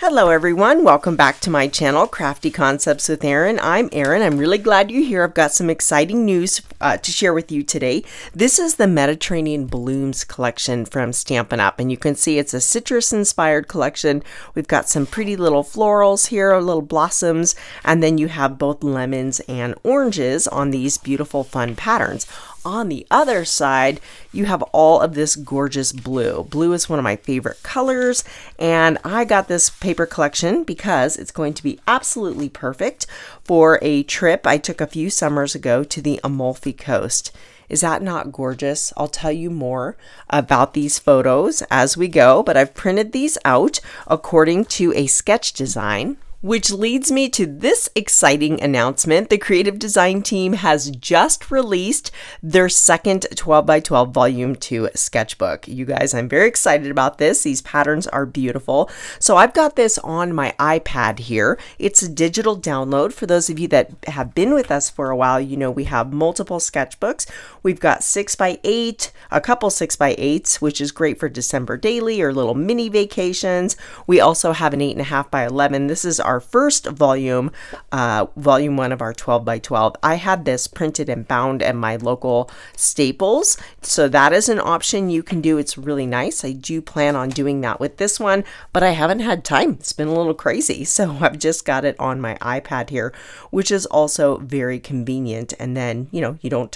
Hello everyone, welcome back to my channel, Crafty Concepts with Erin. I'm Erin. I'm really glad you're here. I've got some exciting news to share with you today. This is the Mediterranean Blooms collection from Stampin' Up, and you can see it's a citrus-inspired collection. We've got some pretty little florals here, little blossoms, and then you have both lemons and oranges on these beautiful fun patterns. On the other side, you have all of this gorgeous blue. Blue is one of my favorite colors, and I got this paper collection because it's going to be absolutely perfect for a trip I took a few summers ago to the Amalfi Coast. Is that not gorgeous? I'll tell you more about these photos as we go, but I've printed these out according to a sketch design. Which leads me to this exciting announcement. The creative design team has just released their second 12x12 volume 2 sketchbook. You guys, I'm very excited about this. These patterns are beautiful. So I've got this on my iPad here. It's a digital download. For those of you that have been with us for a while, you know we have multiple sketchbooks. We've got 6x8, a couple 6x8s, which is great for December daily or little mini vacations. We also have an 8.5x11. This is our first volume, volume 1 of our 12x12. I had this printed and bound at my local Staples, so that is an option you can do. It's really nice. I do plan on doing that with this one, but I haven't had time. It's been a little crazy, so I've just got it on my iPad here, which is also very convenient. And then, you know, you don't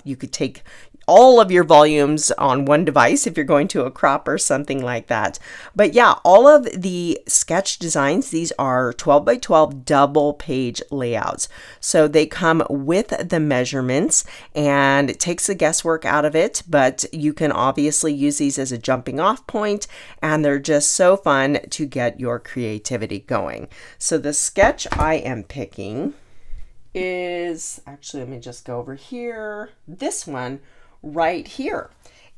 you could take all of your volumes on one device if you're going to a crop or something like that. But yeah, all of the sketch designs, these are 12x12 double page layouts. So they come with the measurements and it takes the guesswork out of it, but you can obviously use these as a jumping off point, and they're just so fun to get your creativity going. So the sketch I am picking is, actually, let me just go over here, this one right here.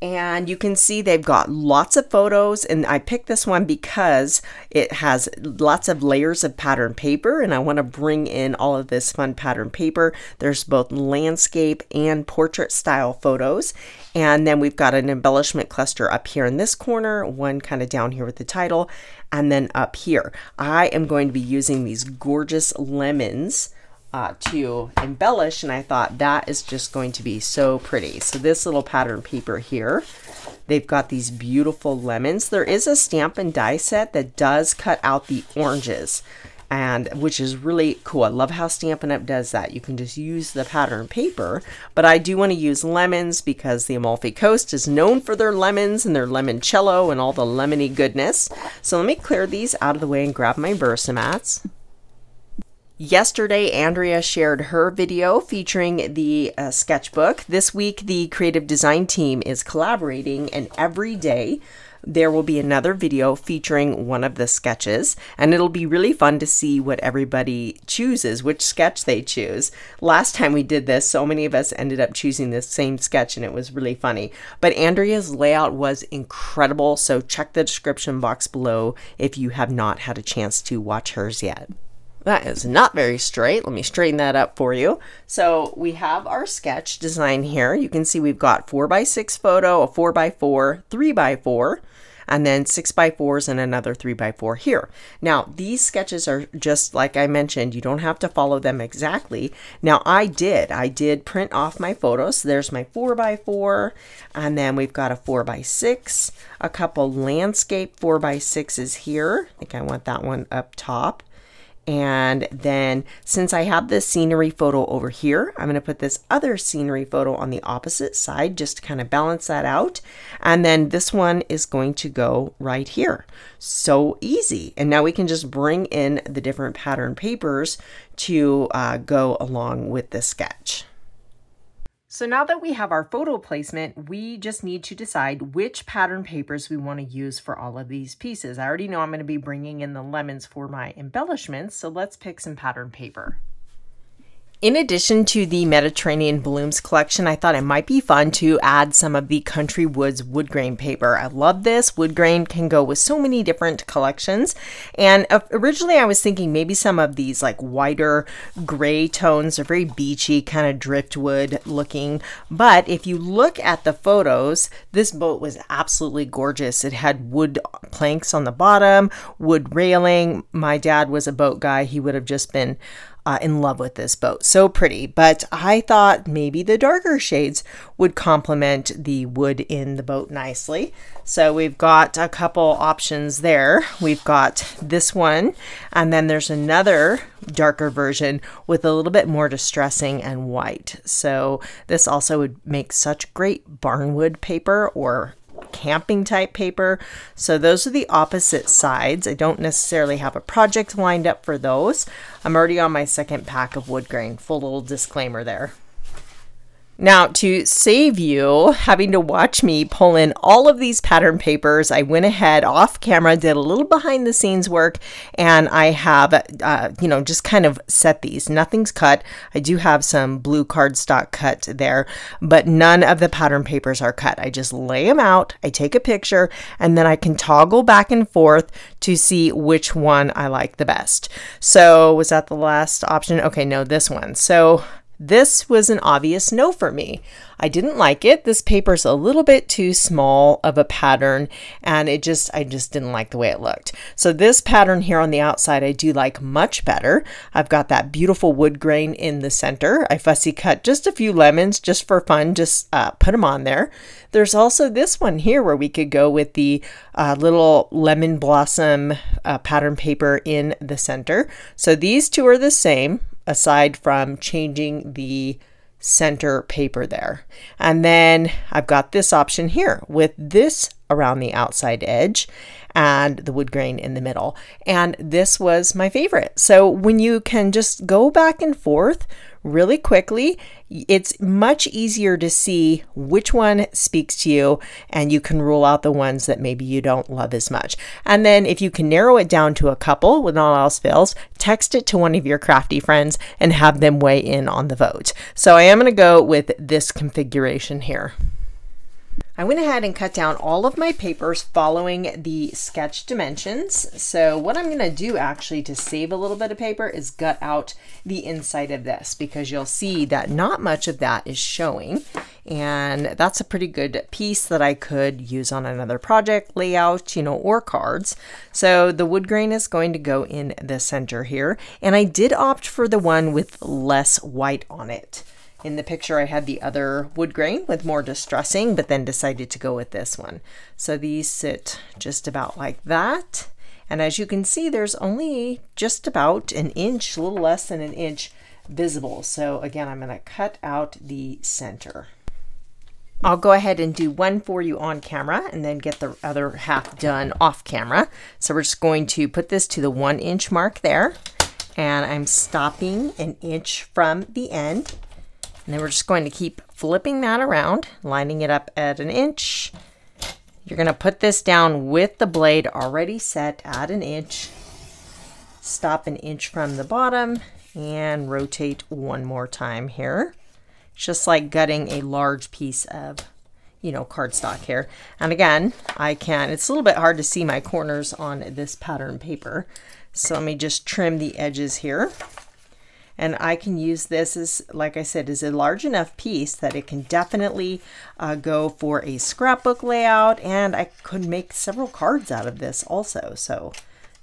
And you can see they've got lots of photos, and I picked this one because it has lots of layers of pattern paper, and I want to bring in all of this fun pattern paper. There's both landscape and portrait style photos, and then we've got an embellishment cluster up here in this corner, one kind of down here with the title, and then up here. I am going to be using these gorgeous lemons to embellish, and I thought that is just going to be so pretty. So this little pattern paper here, they've got these beautiful lemons. There is a stamp and die set that does cut out the oranges, and which is really cool. I love how Stampin' Up does that. You can just use the pattern paper, but I do want to use lemons because the Amalfi Coast is known for their lemons and their limoncello and all the lemony goodness. So let me clear these out of the way and grab my Versamats. Yesterday, Andrea shared her video featuring the sketchbook. This week, the creative design team is collaborating, and every day there will be another video featuring one of the sketches, and it'll be really fun to see what everybody chooses, which sketch they choose. Last time we did this, so many of us ended up choosing the same sketch, and it was really funny. But Andrea's layout was incredible, so check the description box below if you have not had a chance to watch hers yet. That is not very straight. Let me straighten that up for you. So we have our sketch design here. You can see we've got 4x6 photo, a 4x4, 3x4, and then 6x4s and another 3x4 here. Now, these sketches are just like I mentioned, you don't have to follow them exactly. Now, I did print off my photos. So there's my 4x4, and then we've got a 4x6, a couple landscape 4x6s here. I think I want that one up top. And then since I have this scenery photo over here, I'm going to put this other scenery photo on the opposite side just to kind of balance that out. And then this one is going to go right here. So easy. And now we can just bring in the different pattern papers to go along with the sketch. So now that we have our photo placement, we just need to decide which pattern papers we want to use for all of these pieces. I already know I'm going to be bringing in the lemons for my embellishments, so let's pick some pattern paper. In addition to the Mediterranean Blooms collection, I thought it might be fun to add some of the Country Woods wood grain paper. I love this. Wood grain can go with so many different collections. And originally I was thinking maybe some of these like whiter gray tones are very beachy, kind of driftwood looking. But if you look at the photos, this boat was absolutely gorgeous. It had wood planks on the bottom, wood railing. My dad was a boat guy. He would have just been in love with this boat. So pretty, but I thought maybe the darker shades would complement the wood in the boat nicely. So we've got a couple options there. We've got this one, and then there's another darker version with a little bit more distressing and white. So this also would make such great barnwood paper or camping type paper. So those are the opposite sides. I don't necessarily have a project lined up for those. I'm already on my second pack of wood grain. Full little disclaimer there. Now, to save you having to watch me pull in all of these pattern papers, I went ahead off camera, did a little behind the scenes work, and I have, just kind of set these. Nothing's cut. I do have some blue cardstock cut there, but none of the pattern papers are cut. I just lay them out, I take a picture, and then I can toggle back and forth to see which one I like the best. So was that the last option? Okay, no, this one. So this was an obvious no for me. I didn't like it. This paper's a little bit too small of a pattern, and I just didn't like the way it looked. So this pattern here on the outside I do like much better. I've got that beautiful wood grain in the center. I fussy cut just a few lemons just for fun, just put them on there. There's also this one here where we could go with the little lemon blossom pattern paper in the center. So these two are the same, aside from changing the center paper there. And then I've got this option here with this around the outside edge and the wood grain in the middle. And this was my favorite. So when you can just go back and forth really quickly, it's much easier to see which one speaks to you, and you can rule out the ones that maybe you don't love as much. And then if you can narrow it down to a couple when all else fails, text it to one of your crafty friends and have them weigh in on the vote. So I am going to go with this configuration here. I went ahead and cut down all of my papers following the sketch dimensions. So what I'm going to do actually to save a little bit of paper is gut out the inside of this, because you'll see that not much of that is showing. And that's a pretty good piece that I could use on another project, layout, or cards. So the wood grain is going to go in the center here. And I did opt for the one with less white on it. In the picture, I had the other wood grain with more distressing, but then decided to go with this one. So these sit just about like that. And as you can see, there's only just about an inch, a little less than an inch visible. So again, I'm going to cut out the center. I'll go ahead and do one for you on camera and then get the other half done off camera. So we're just going to put this to the 1 inch mark there. And I'm stopping an inch from the end. And then we're just going to keep flipping that around, lining it up at an inch. You're going to put this down with the blade already set at an inch. Stop an inch from the bottom and rotate one more time here. It's just like gutting a large piece of, cardstock here. And again, it's a little bit hard to see my corners on this pattern paper. So let me just trim the edges here. And I can use this as, like I said, is a large enough piece that it can definitely go for a scrapbook layout, and I could make several cards out of this also. So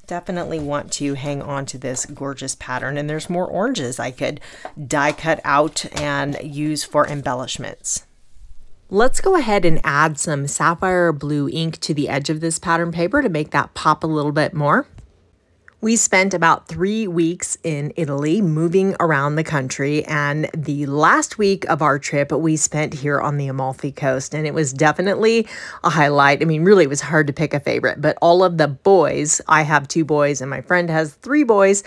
definitely want to hang on to this gorgeous pattern. And there's more oranges I could die cut out and use for embellishments. Let's go ahead and add some sapphire blue ink to the edge of this pattern paper to make that pop a little bit more. We spent about 3 weeks in Italy moving around the country, and the last week of our trip we spent here on the Amalfi Coast, and it was definitely a highlight. I mean, really it was hard to pick a favorite, but all of the boys, I have 2 boys and my friend has 3 boys,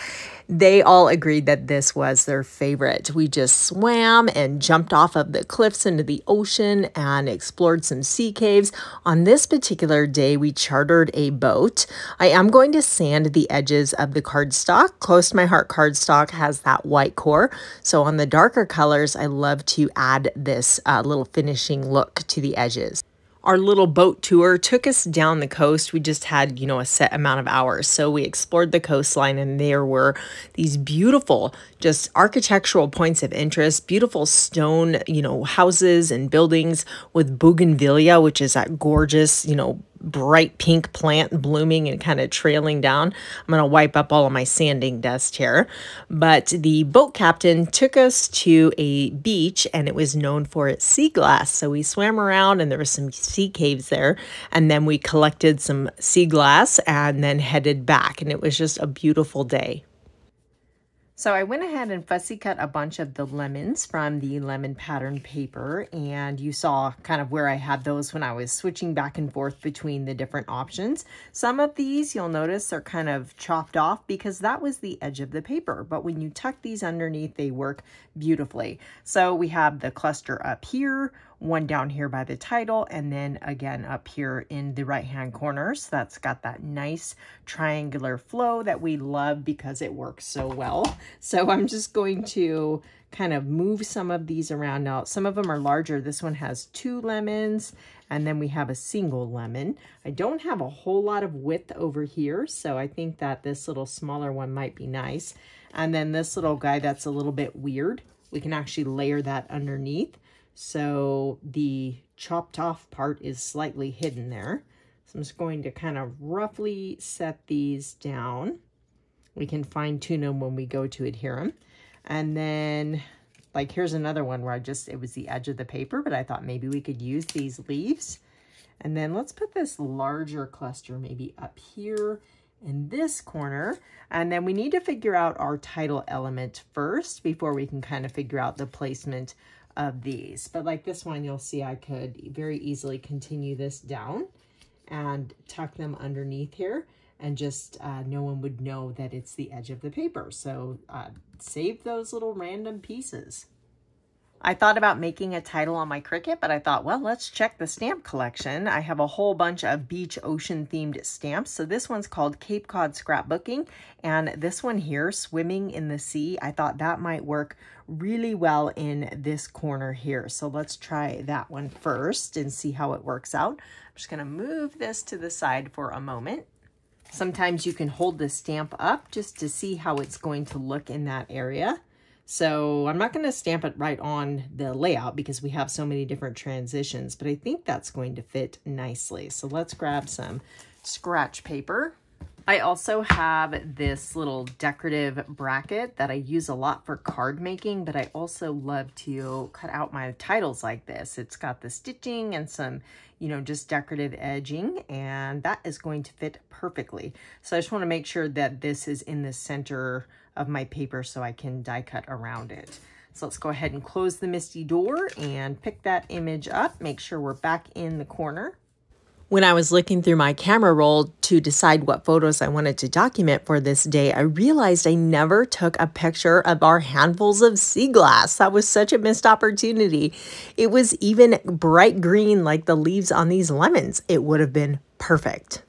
They all agreed that this was their favorite. We just swam and jumped off of the cliffs into the ocean and explored some sea caves. On this particular day, we chartered a boat. I am going to sand the edges of the cardstock. Close to my heart cardstock has that white core. So on the darker colors, I love to add this little finishing look to the edges. Our little boat tour took us down the coast. We just had, you know, a set amount of hours. So we explored the coastline, and there were these beautiful, just architectural points of interest, beautiful stone, you know, houses and buildings with bougainvillea, which is that gorgeous, you know, bright pink plant blooming and kind of trailing down. I'm going to wipe up all of my sanding dust here. But the boat captain took us to a beach, and it was known for its sea glass. So we swam around, and there were some sea caves there. And then we collected some sea glass and then headed back. And it was just a beautiful day. So I went ahead and fussy cut a bunch of the lemons from the lemon pattern paper, and you saw kind of where I had those when I was switching back and forth between the different options. Some of these you'll notice are kind of chopped off because that was the edge of the paper, but when you tuck these underneath, they work beautifully. So we have the cluster up here, one down here by the title, and then again up here in the right hand corner. So that's got that nice triangular flow that we love because it works so well. So I'm just going to kind of move some of these around. Now some of them are larger. This one has 2 lemons, and then we have a single lemon. I don't have a whole lot of width over here, so I think that this little smaller one might be nice. And then this little guy that's a little bit weird, we can actually layer that underneath. So the chopped off part is slightly hidden there. So I'm just going to kind of roughly set these down. We can fine tune them when we go to adhere them. And then like here's another one where it was the edge of the paper, but I thought maybe we could use these leaves. And then let's put this larger cluster maybe up here in this corner. And then we need to figure out our title element first before we can kind of figure out the placement of these. But like this one, you'll see I could very easily continue this down and tuck them underneath here, and just no one would know that it's the edge of the paper. So save those little random pieces. I thought about making a title on my Cricut, but I thought, well, let's check the stamp collection. I have a whole bunch of beach ocean themed stamps. So this one's called Cape Cod Scrapbooking, and this one here, Swimming in the Sea, I thought that might work really well in this corner here. So let's try that one first and see how it works out. I'm just gonna move this to the side for a moment. Sometimes you can hold the stamp up just to see how it's going to look in that area. So I'm not going to stamp it right on the layout because we have so many different transitions, but I think that's going to fit nicely. So let's grab some scratch paper. I also have this little decorative bracket that I use a lot for card making, but I also love to cut out my titles like this. It's got the stitching and some, you know, just decorative edging, and that is going to fit perfectly. So I just want to make sure that this is in the center of my paper so I can die cut around it. So let's go ahead and close the Misty door and pick that image up. Make sure we're back in the corner. When I was looking through my camera roll to decide what photos I wanted to document for this day, I realized I never took a picture of our handfuls of sea glass. That was such a missed opportunity. It was even bright green like the leaves on these lemons. It would have been perfect.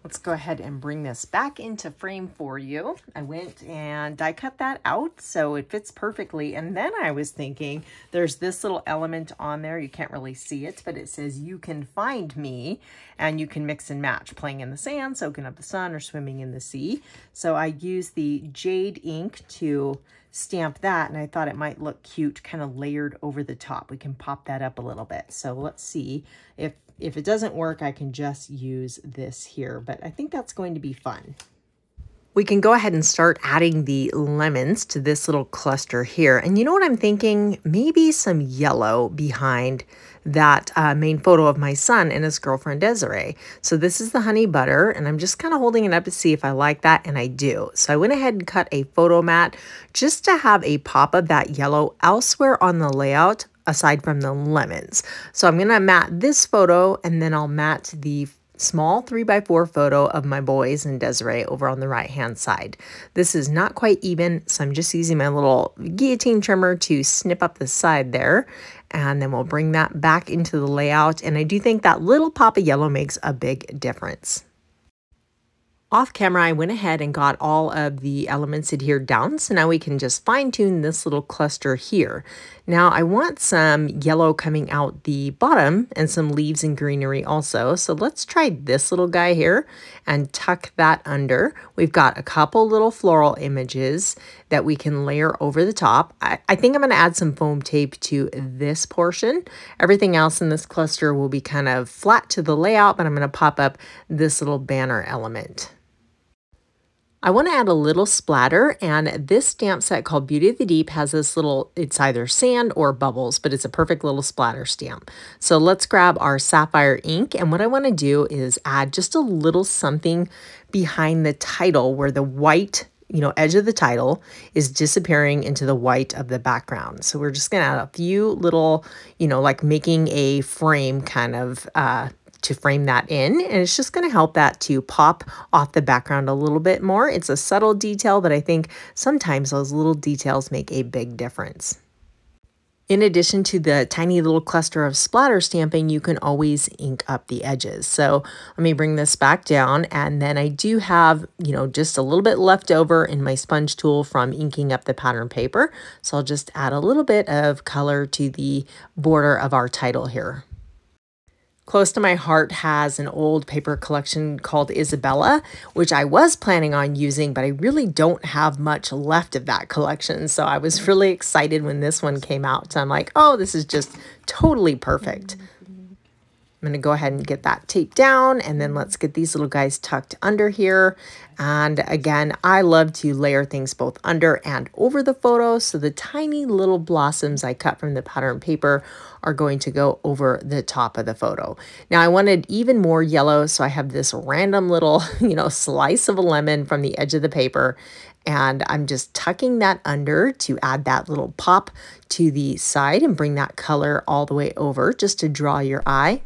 Let's go ahead and bring this back into frame for you. I went and die cut that out so it fits perfectly. And then I was thinking there's this little element on there. You can't really see it, but it says you can find me, and you can mix and match, playing in the sand, soaking up the sun, or swimming in the sea. So I used the Jade ink to stamp that, and I thought it might look cute kind of layered over the top. We can pop that up a little bit. So let's see if it doesn't work, I can just use this here, but I think that's going to be fun. We can go ahead and start adding the lemons to this little cluster here. And you know what I'm thinking? Maybe some yellow behind that main photo of my son and his girlfriend Desiree. So this is the honey butter, and I'm just kind of holding it up to see if I like that, and I do. So I went ahead and cut a photo mat just to have a pop of that yellow elsewhere on the layout, aside from the lemons. So I'm going to mat this photo, and then I'll mat the small 3x4 photo of my boys and Desiree over on the right hand side. This is not quite even, so I'm just using my little guillotine trimmer to snip up the side there, and then we'll bring that back into the layout. And I do think that little pop of yellow makes a big difference. Off camera, I went ahead and got all of the elements adhered down, so now we can just fine tune this little cluster here. Now I want some yellow coming out the bottom and some leaves and greenery also, so let's try this little guy here and tuck that under. We've got a couple little floral images that we can layer over the top. I think I'm going to add some foam tape to this portion. Everything else in this cluster will be kind of flat to the layout, but I'm going to pop up this little banner element. I want to add a little splatter, and this stamp set called Beauty of the Deep has this little, it's either sand or bubbles, but it's a perfect little splatter stamp. So let's grab our Sapphire ink, and what I want to do is add just a little something behind the title where the white, edge of the title is disappearing into the white of the background. So we're just going to add a few little, like making a frame kind of, to frame that in, and it's just going to help that to pop off the background a little bit more. It's a subtle detail, but I think sometimes those little details make a big difference. In addition to the tiny little cluster of splatter stamping, you can always ink up the edges. So let me bring this back down, and then I do have, just a little bit left over in my sponge tool from inking up the pattern paper. So I'll just add a little bit of color to the border of our title here. Close to my heart has an old paper collection called Isabella, which I was planning on using, but I really don't have much left of that collection. So I was really excited when this one came out. So I'm like, oh, this is just totally perfect. I'm going to go ahead and get that taped down, and then let's get these little guys tucked under here. And again, I love to layer things both under and over the photo. So the tiny little blossoms I cut from the pattern paper are going to go over the top of the photo. Now I wanted even more yellow, so I have this random little, slice of a lemon from the edge of the paper, and I'm just tucking that under to add that little pop to the side and bring that color all the way over just to draw your eye.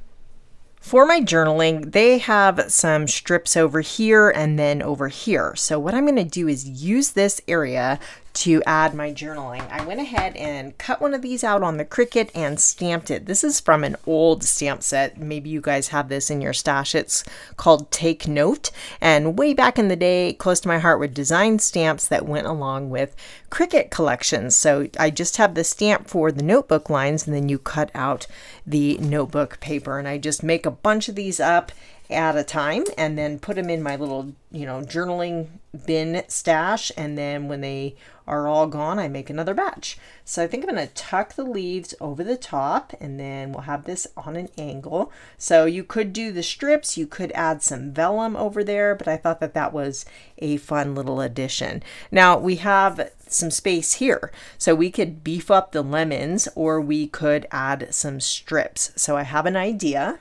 For my journaling, they have some strips over here and then over here. So what I'm going to do is use this area to add my journaling. I went ahead and cut one of these out on the Cricut and stamped it. This is from an old stamp set. Maybe you guys have this in your stash. It's called Take Note. And way back in the day, close to my heart, were design stamps that went along with Cricut collections. So I just have the stamp for the notebook lines, and then you cut out the notebook paper. And I just make a bunch of these up at a time and then put them in my little, journaling bin stash. And then when they are all gone, I make another batch. So I think I'm going to tuck the leaves over the top, and then we'll have this on an angle. So you could do the strips, you could add some vellum over there, but I thought that that was a fun little addition. Now we have some space here, so we could beef up the lemons or we could add some strips. So I have an idea.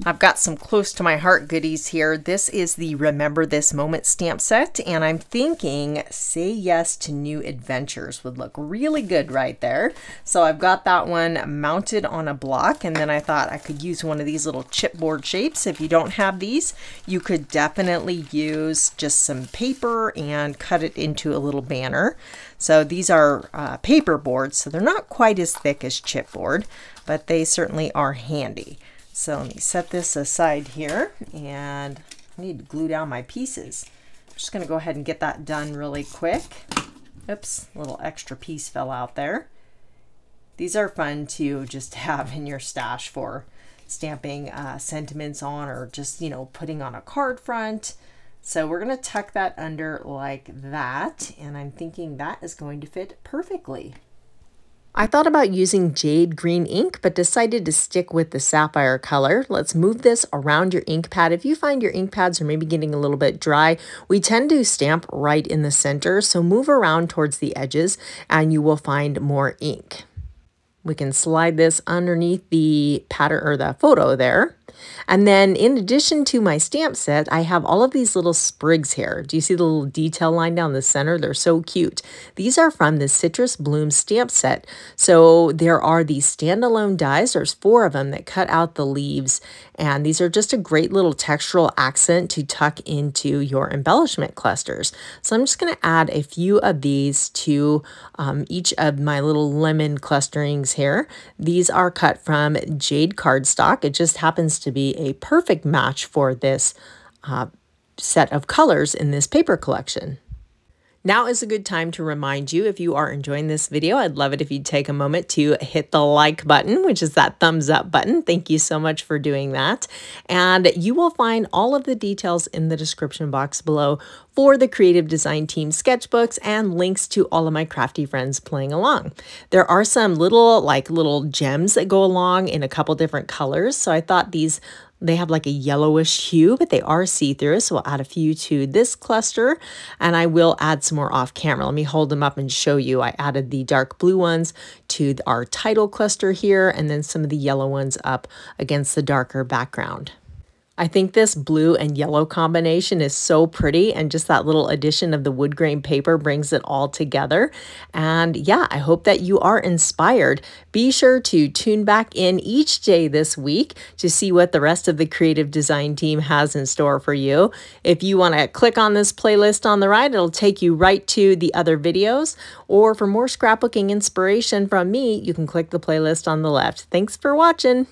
I've got some close to my heart goodies here. This is the Remember This Moment stamp set, and I'm thinking Say Yes to New Adventures would look really good right there. So I've got that one mounted on a block, and then I thought I could use one of these little chipboard shapes. If you don't have these, you could definitely use just some paper and cut it into a little banner. So these are paper boards, so they're not quite as thick as chipboard, but they certainly are handy. So let me set this aside here, and I need to glue down my pieces. I'm just going to go ahead and get that done really quick. Oops, a little extra piece fell out there. These are fun to just have in your stash for stamping sentiments on, or just, putting on a card front. So we're going to tuck that under like that, and I'm thinking that is going to fit perfectly. I thought about using Jade green ink, but decided to stick with the Sapphire color. Let's move this around your ink pad. If you find your ink pads are maybe getting a little bit dry, we tend to stamp right in the center, so move around towards the edges and you will find more ink. We can slide this underneath the pattern or the photo there. And then in addition to my stamp set, I have all of these little sprigs here. Do you see the little detail line down the center? They're so cute. These are from the Citrus Bloom stamp set. So there are these standalone dies. There's 4 of them that cut out the leaves. And these are just a great little textural accent to tuck into your embellishment clusters. So I'm just going to add a few of these to each of my little lemon clusterings here. These are cut from Jade cardstock. It just happens to be a perfect match for this set of colors in this paper collection. Now is a good time to remind you, if you are enjoying this video, I'd love it if you'd take a moment to hit the like button, which is that thumbs up button. Thank you so much for doing that. And you will find all of the details in the description box below for the Creative Design Team sketchbooks and links to all of my crafty friends playing along. There are some little gems that go along in a couple different colors. So I thought they have like a yellowish hue, but they are see-through. So I'll add a few to this cluster, and I will add some more off camera. Let me hold them up and show you. I added the dark blue ones to our title cluster here, and then some of the yellow ones up against the darker background. I think this blue and yellow combination is so pretty, and just that little addition of the wood grain paper brings it all together. And yeah, I hope that you are inspired. Be sure to tune back in each day this week to see what the rest of the Creative Design Team has in store for you. If you want to click on this playlist on the right, it'll take you right to the other videos. Or for more scrapbooking inspiration from me, you can click the playlist on the left. Thanks for watching.